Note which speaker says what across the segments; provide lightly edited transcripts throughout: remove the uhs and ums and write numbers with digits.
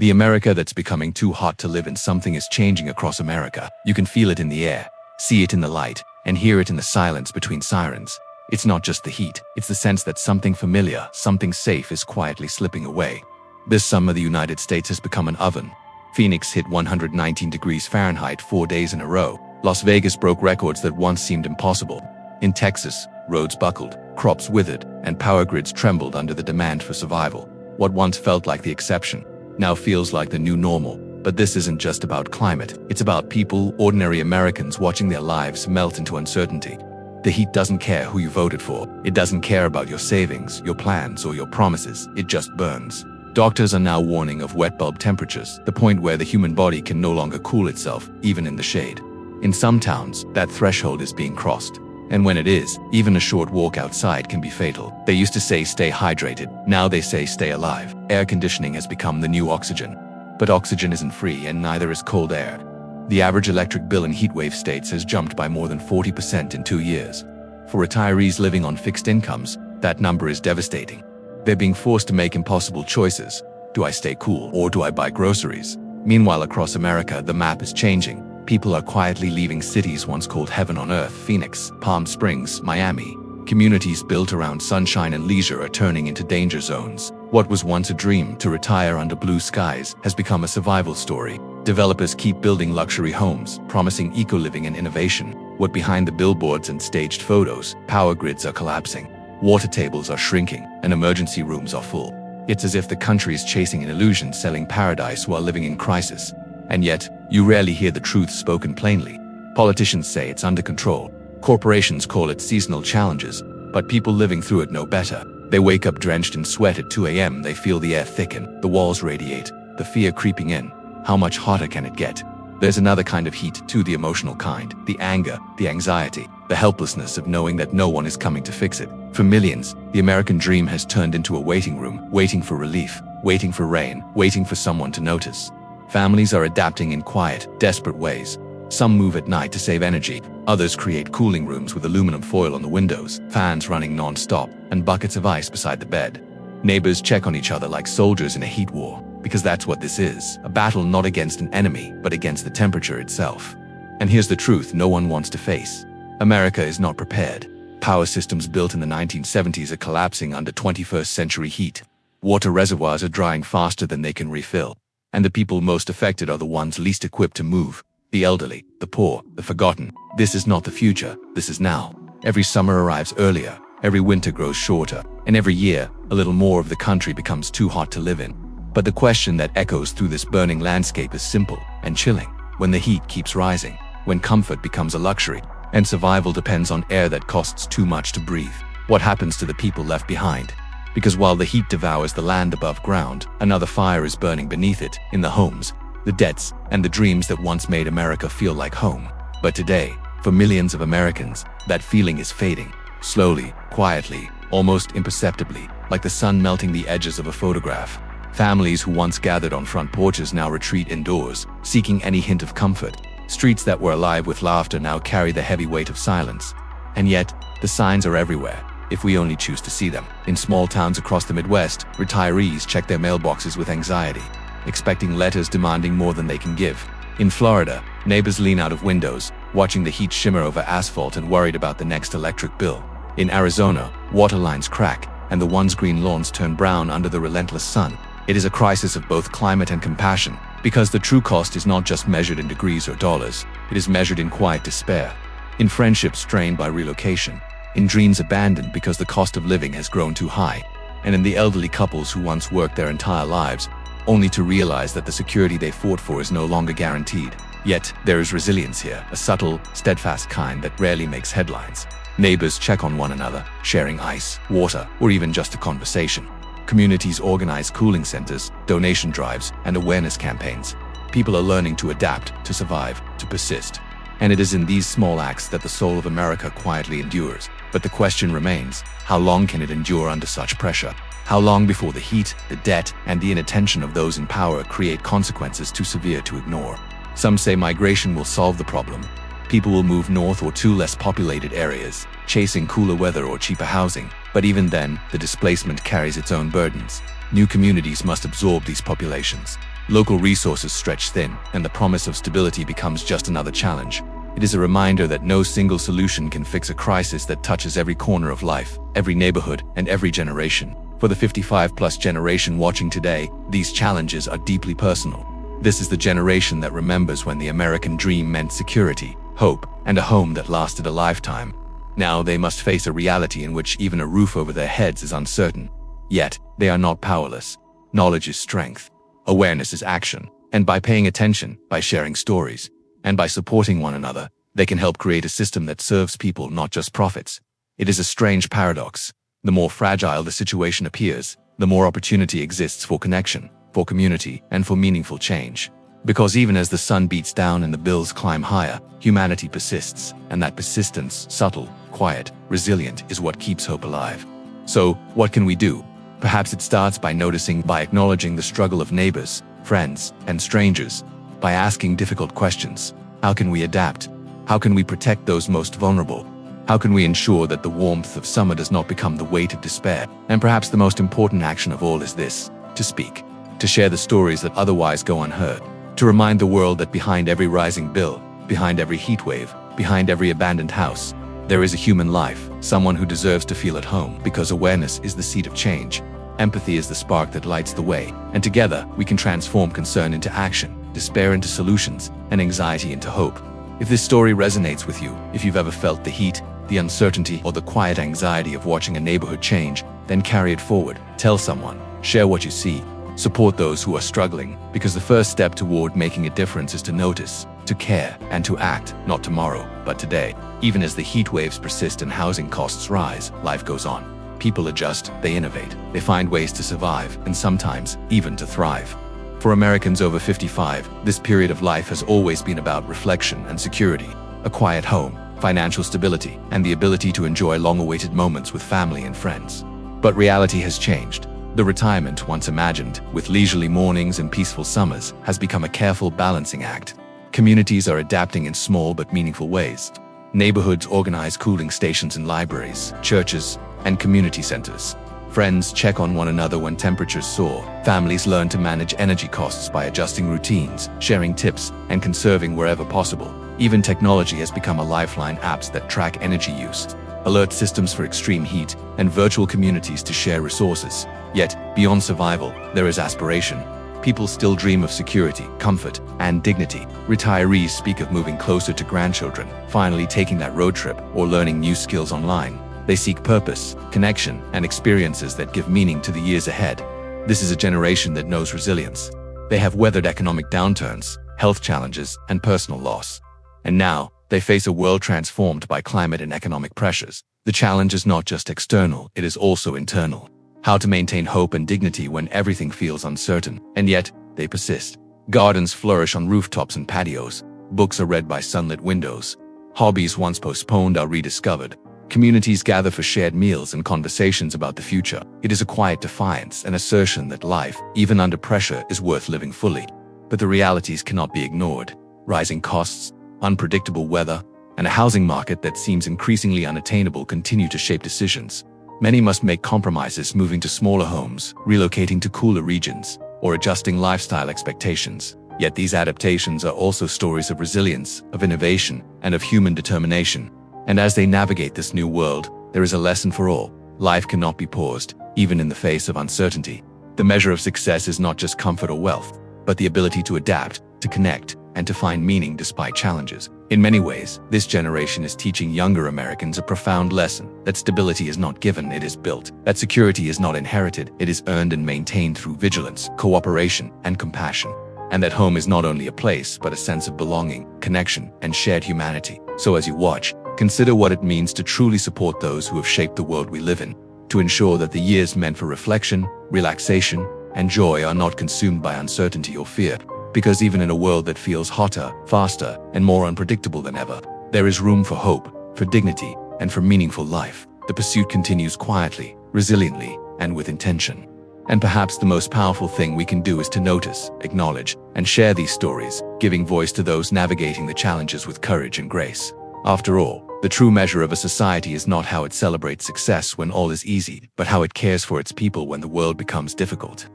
Speaker 1: The America that's becoming too hot to live in. Something is changing across America. You can feel it in the air, see it in the light, and hear it in the silence between sirens. It's not just the heat, it's the sense that something familiar, something safe is quietly slipping away. This summer, the United States has become an oven. Phoenix hit 119 degrees Fahrenheit 4 days in a row. Las Vegas broke records that once seemed impossible. In Texas, roads buckled, crops withered, and power grids trembled under the demand for survival. What once felt like the exception now feels like the new normal. But this isn't just about climate. It's about people, ordinary Americans watching their lives melt into uncertainty. The heat doesn't care who you voted for. It doesn't care about your savings, your plans, or your promises. It just burns. Doctors are now warning of wet bulb temperatures, the point where the human body can no longer cool itself, even in the shade. In some towns, that threshold is being crossed. And when it is, even a short walk outside can be fatal. They used to say stay hydrated. Now they say stay alive. Air conditioning has become the new oxygen. But oxygen isn't free, and neither is cold air. The average electric bill in heatwave states has jumped by more than 40% in 2 years. For retirees living on fixed incomes, that number is devastating. They're being forced to make impossible choices. Do I stay cool, or do I buy groceries? Meanwhile, across America, the map is changing. People are quietly leaving cities once called heaven on earth: Phoenix, Palm Springs, Miami. Communities built around sunshine and leisure are turning into danger zones. What was once a dream, to retire under blue skies, has become a survival story. Developers keep building luxury homes, promising eco-living and innovation. What behind the billboards and staged photos, power grids are collapsing, water tables are shrinking, and emergency rooms are full. It's as if the country is chasing an illusion, selling paradise while living in crisis. And yet, you rarely hear the truth spoken plainly. Politicians say it's under control. Corporations call it seasonal challenges, but people living through it know better. They wake up drenched in sweat at 2 a.m. They feel the air thicken, the walls radiate, the fear creeping in. How much hotter can it get? There's another kind of heat too, the emotional kind, the anger, the anxiety, the helplessness of knowing that no one is coming to fix it. For millions, the American dream has turned into a waiting room, waiting for relief, waiting for rain, waiting for someone to notice. Families are adapting in quiet, desperate ways. Some move at night to save energy. Others create cooling rooms with aluminum foil on the windows, fans running non-stop, and buckets of ice beside the bed. Neighbors check on each other like soldiers in a heat war, because that's what this is, a battle not against an enemy, but against the temperature itself. And here's the truth no one wants to face. America is not prepared. Power systems built in the 1970s are collapsing under 21st century heat. Water reservoirs are drying faster than they can refill. And the people most affected are the ones least equipped to move. The elderly, the poor, the forgotten. This is not the future, this is now. Every summer arrives earlier, every winter grows shorter, and every year, a little more of the country becomes too hot to live in. But the question that echoes through this burning landscape is simple and chilling. When the heat keeps rising, when comfort becomes a luxury, and survival depends on air that costs too much to breathe, what happens to the people left behind? Because while the heat devours the land above ground, another fire is burning beneath it, in the homes, the debts, and the dreams that once made America feel like home. But today, for millions of Americans, that feeling is fading. Slowly, quietly, almost imperceptibly, like the sun melting the edges of a photograph. Families who once gathered on front porches now retreat indoors, seeking any hint of comfort. Streets that were alive with laughter now carry the heavy weight of silence. And yet, the signs are everywhere, if we only choose to see them. In small towns across the Midwest, retirees check their mailboxes with anxiety, expecting letters demanding more than they can give. In Florida, neighbors lean out of windows, watching the heat shimmer over asphalt and worried about the next electric bill. In Arizona, water lines crack, and the once green lawns turn brown under the relentless sun. It is a crisis of both climate and compassion, because the true cost is not just measured in degrees or dollars, it is measured in quiet despair. In friendships strained by relocation, in dreams abandoned because the cost of living has grown too high, and in the elderly couples who once worked their entire lives, only to realize that the security they fought for is no longer guaranteed. Yet, there is resilience here, a subtle, steadfast kind that rarely makes headlines. Neighbors check on one another, sharing ice, water, or even just a conversation. Communities organize cooling centers, donation drives, and awareness campaigns. People are learning to adapt, to survive, to persist. And it is in these small acts that the soul of America quietly endures. But the question remains, how long can it endure under such pressure? How long before the heat, the debt, and the inattention of those in power create consequences too severe to ignore? Some say migration will solve the problem. People will move north or to less populated areas, chasing cooler weather or cheaper housing. But even then, the displacement carries its own burdens. New communities must absorb these populations. Local resources stretch thin, and the promise of stability becomes just another challenge. It is a reminder that no single solution can fix a crisis that touches every corner of life, every neighborhood, and every generation. For the 55-plus generation watching today, these challenges are deeply personal. This is the generation that remembers when the American dream meant security, hope, and a home that lasted a lifetime. Now they must face a reality in which even a roof over their heads is uncertain. Yet, they are not powerless. Knowledge is strength. Awareness is action. And by paying attention, by sharing stories, and by supporting one another, they can help create a system that serves people, not just profits. It is a strange paradox. The more fragile the situation appears, the more opportunity exists for connection, for community, and for meaningful change. Because even as the sun beats down and the bills climb higher, humanity persists, and that persistence, subtle, quiet, resilient, is what keeps hope alive. So, what can we do? Perhaps it starts by noticing, by acknowledging the struggle of neighbors, friends, and strangers, by asking difficult questions. How can we adapt? How can we protect those most vulnerable? How can we ensure that the warmth of summer does not become the weight of despair? And perhaps the most important action of all is this: to speak, to share the stories that otherwise go unheard, to remind the world that behind every rising bill, behind every heat wave, behind every abandoned house, there is a human life, someone who deserves to feel at home, because awareness is the seed of change. Empathy is the spark that lights the way, and together we can transform concern into action, despair into solutions, and anxiety into hope. If this story resonates with you, if you've ever felt the heat, the uncertainty, or the quiet anxiety of watching a neighborhood change, then carry it forward. Tell someone, share what you see, support those who are struggling, because the first step toward making a difference is to notice, to care, and to act, not tomorrow, but today. Even as the heat waves persist and housing costs rise, life goes on. People adjust, they innovate, they find ways to survive, and sometimes even to thrive. For Americans over 55, this period of life has always been about reflection and security, a quiet home, financial stability, and the ability to enjoy long-awaited moments with family and friends. But reality has changed. The retirement, once imagined, with leisurely mornings and peaceful summers, has become a careful balancing act. Communities are adapting in small but meaningful ways. Neighborhoods organize cooling stations in libraries, churches, and community centers. Friends check on one another when temperatures soar. Families learn to manage energy costs by adjusting routines, sharing tips, and conserving wherever possible. Even technology has become a lifeline: apps that track energy use, alert systems for extreme heat, and virtual communities to share resources. Yet, beyond survival, there is aspiration. People still dream of security, comfort, and dignity. Retirees speak of moving closer to grandchildren, finally taking that road trip, or learning new skills online. They seek purpose, connection, and experiences that give meaning to the years ahead. This is a generation that knows resilience. They have weathered economic downturns, health challenges, and personal loss. And now, they face a world transformed by climate and economic pressures. The challenge is not just external, it is also internal. How to maintain hope and dignity when everything feels uncertain, and yet, they persist. Gardens flourish on rooftops and patios. Books are read by sunlit windows. Hobbies once postponed are rediscovered. Communities gather for shared meals and conversations about the future. It is a quiet defiance, an assertion that life, even under pressure, is worth living fully. But the realities cannot be ignored. Rising costs, unpredictable weather, and a housing market that seems increasingly unattainable continue to shape decisions. Many must make compromises, moving to smaller homes, relocating to cooler regions, or adjusting lifestyle expectations. Yet these adaptations are also stories of resilience, of innovation, and of human determination. And as they navigate this new world, there is a lesson for all. Life cannot be paused, even in the face of uncertainty. The measure of success is not just comfort or wealth, but the ability to adapt, to connect, and to find meaning despite challenges. In many ways, this generation is teaching younger Americans a profound lesson: that stability is not given, it is built; that security is not inherited, it is earned and maintained through vigilance, cooperation, and compassion; and that home is not only a place, but a sense of belonging, connection, and shared humanity. So as you watch, consider what it means to truly support those who have shaped the world we live in, to ensure that the years meant for reflection, relaxation, and joy are not consumed by uncertainty or fear. Because even in a world that feels hotter, faster, and more unpredictable than ever, there is room for hope, for dignity, and for meaningful life. The pursuit continues quietly, resiliently, and with intention. And perhaps the most powerful thing we can do is to notice, acknowledge, and share these stories, giving voice to those navigating the challenges with courage and grace. After all, the true measure of a society is not how it celebrates success when all is easy, but how it cares for its people when the world becomes difficult.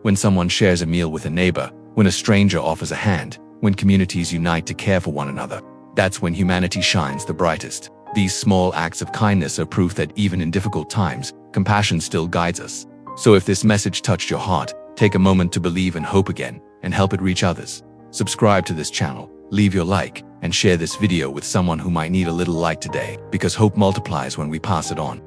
Speaker 1: when someone shares a meal with a neighbor, when a stranger offers a hand, when communities unite to care for one another. That's when humanity shines the brightest. These small acts of kindness are proof that even in difficult times, compassion still guides us. So if this message touched your heart, take a moment to believe and hope again, and help it reach others. Subscribe to this channel, leave your like, and share this video with someone who might need a little light today, because hope multiplies when we pass it on.